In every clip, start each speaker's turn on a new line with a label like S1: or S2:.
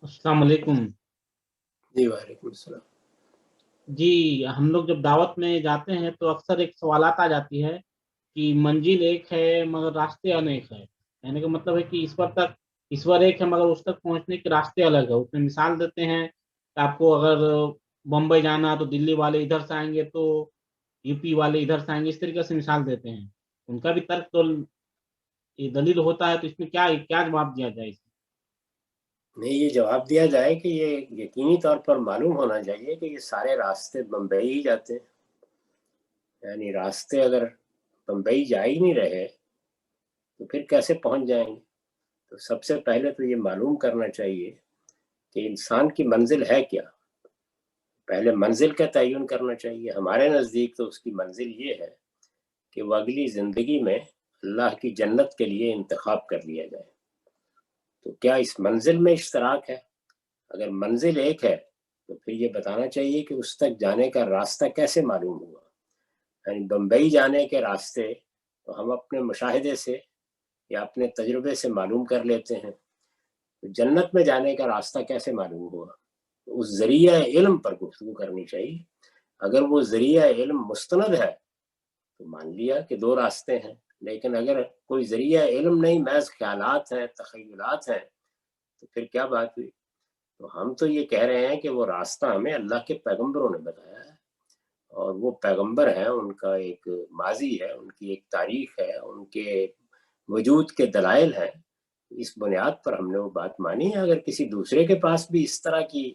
S1: अस्सलाम वालेकुम।
S2: जी वालेकुम सलाम।
S1: जी, हम लोग जब दावत में जाते हैं तो अक्सर एक सवालात आ जाती है कि मंजिल एक है मगर रास्ते अनेक है। कहने का मतलब है कि ईश्वर एक है मगर उस तक पहुंचने के रास्ते अलग है। उसमें मिसाल देते हैं कि आपको अगर बम्बई जाना है तो दिल्ली वाले इधर से आएंगे तो यूपी वाले इधर से आएंगे, इस तरीके से मिसाल देते हैं। उनका भी तर्क तो ये दलील होता है, तो इसमें क्या क्या जवाब दिया जाए इसमें?
S2: नहीं, ये जवाब दिया जाए कि ये यकीनी तौर पर मालूम होना चाहिए कि ये सारे रास्ते बम्बई ही जाते हैं। यानी रास्ते अगर बम्बई जा ही नहीं रहे तो फिर कैसे पहुंच जाएंगे। तो सबसे पहले तो ये मालूम करना चाहिए कि इंसान की मंजिल है क्या। पहले मंजिल का तयन करना चाहिए। हमारे नज़दीक तो उसकी मंजिल ये है कि वो अगली ज़िंदगी में अल्लाह की जन्नत के लिए इंतखाब कर लिया जाए। तो क्या इस मंजिल में इश्तराक है? अगर मंजिल एक है तो फिर ये बताना चाहिए कि उस तक जाने का रास्ता कैसे मालूम हुआ। यानी बम्बई जाने के रास्ते तो हम अपने मुशाहिदे से या अपने तजुर्बे से मालूम कर लेते हैं। तो जन्नत में जाने का रास्ता कैसे मालूम हुआ? तो उस जरिया इल्म पर गुफ्तगू करनी चाहिए। अगर वो जरिया इल्म मुस्तनद है तो मान लिया कि दो रास्ते हैं। लेकिन अगर कोई जरिया इल्म नहीं, महज ख्यालात हैं, तखयलात हैं, तो फिर क्या बात हुई। तो हम तो ये कह रहे हैं कि वो रास्ता हमें अल्लाह के पैगंबरों ने बताया है। और वो पैगंबर हैं, उनका एक माजी है, उनकी एक तारीख है, उनके वजूद के दलाइल हैं। इस बुनियाद पर हमने वो बात मानी है। अगर किसी दूसरे के पास भी इस तरह की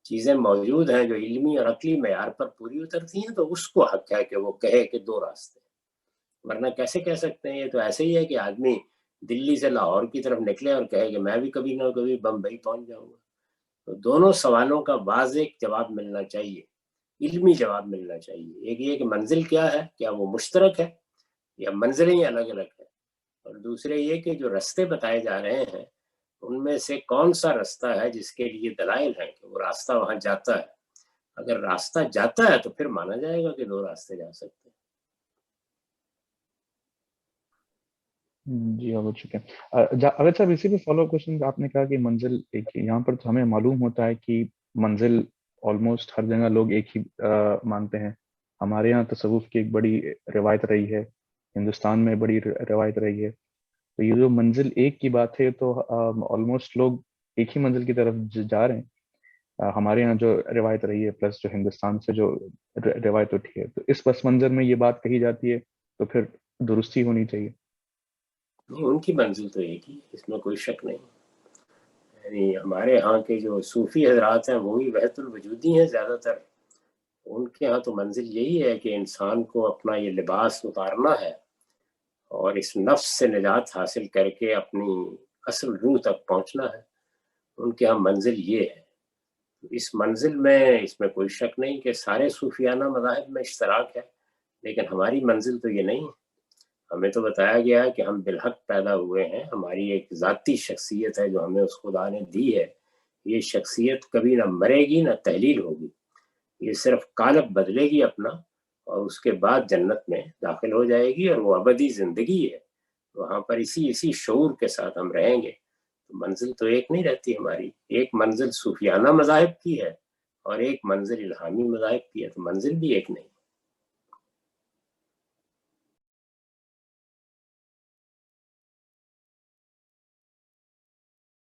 S2: चीज़ें मौजूद हैं जो इल्मी और अकली मैार पर पूरी उतरती हैं तो उसको हक है कि वो कहे कि दो रास्ते। वरना कैसे कह सकते हैं। ये तो ऐसे ही है कि आदमी दिल्ली से लाहौर की तरफ निकले और कहे कि मैं भी कभी ना कभी बम्बई पहुंच जाऊंगा। तो दोनों सवालों का वाज़ेह जवाब मिलना चाहिए, इल्मी जवाब मिलना चाहिए। एक ये कि मंजिल क्या है, क्या वो मुश्तरक है या मंजिलें अलग अलग है। और दूसरे ये कि जो रास्ते बताए जा रहे हैं उनमें से कौन सा रास्ता है जिसके लिए दलाइल हैं कि वो रास्ता वहां जाता है। अगर रास्ता जाता है तो फिर माना जाएगा कि दो रास्ते जा सकते हैं।
S3: जी हाँ, वो ठीक है। अगर साहब इसी पे फॉलो क्वेश्चन, आपने कहा कि मंजिल एक ही, यहाँ पर तो हमें मालूम होता है कि मंजिल ऑलमोस्ट हर जगह लोग एक ही मानते हैं। हमारे यहाँ तसव्वुफ की एक बड़ी रिवायत रही है, हिंदुस्तान में बड़ी रिवायत रही है। तो ये जो मंजिल एक की बात है तो ऑलमोस्ट लोग एक ही मंजिल की तरफ जा रहे हैं। हमारे यहाँ जो रिवायत रही है प्लस जो हिंदुस्तान से जो रिवायत उठी है, तो इस पस मंजर में ये बात कही जाती है तो फिर दुरुस्ती होनी चाहिए।
S2: नहीं, उनकी मंजिल तो एक ही, इसमें कोई शक नहीं। यानी हमारे यहाँ के जो सूफी हजरात हैं वो भी वहदतुल वजूदी हैं ज़्यादातर। उनके यहाँ तो मंजिल यही है कि इंसान को अपना ये लिबास उतारना है और इस नफ्स से निजात हासिल करके अपनी असल रूह तक पहुंचना है। उनके यहाँ मंजिल ये है। इस मंजिल में इसमें कोई शक नहीं कि सारे सूफियाना मज़ाहिब में इश्तराक है। लेकिन हमारी मंजिल तो ये नहीं है। हमें तो बताया गया है कि हम बिलहक पैदा हुए हैं। हमारी एक ज़ाती शख्सियत है जो हमें उस खुदा ने दी है। ये शख्सियत कभी ना मरेगी ना तहलील होगी। ये सिर्फ कालब बदलेगी अपना और उसके बाद जन्नत में दाखिल हो जाएगी और वो अबदी ज़िंदगी है। वहाँ पर इसी इसी शऊर के साथ हम रहेंगे। तो मंजिल तो एक नहीं रहती हमारी। एक मंजिल सूफियाना मज़ाहिब की है और एक मंजिल इल्हामी मज़ाहिब की है। तो मंजिल भी एक नहीं।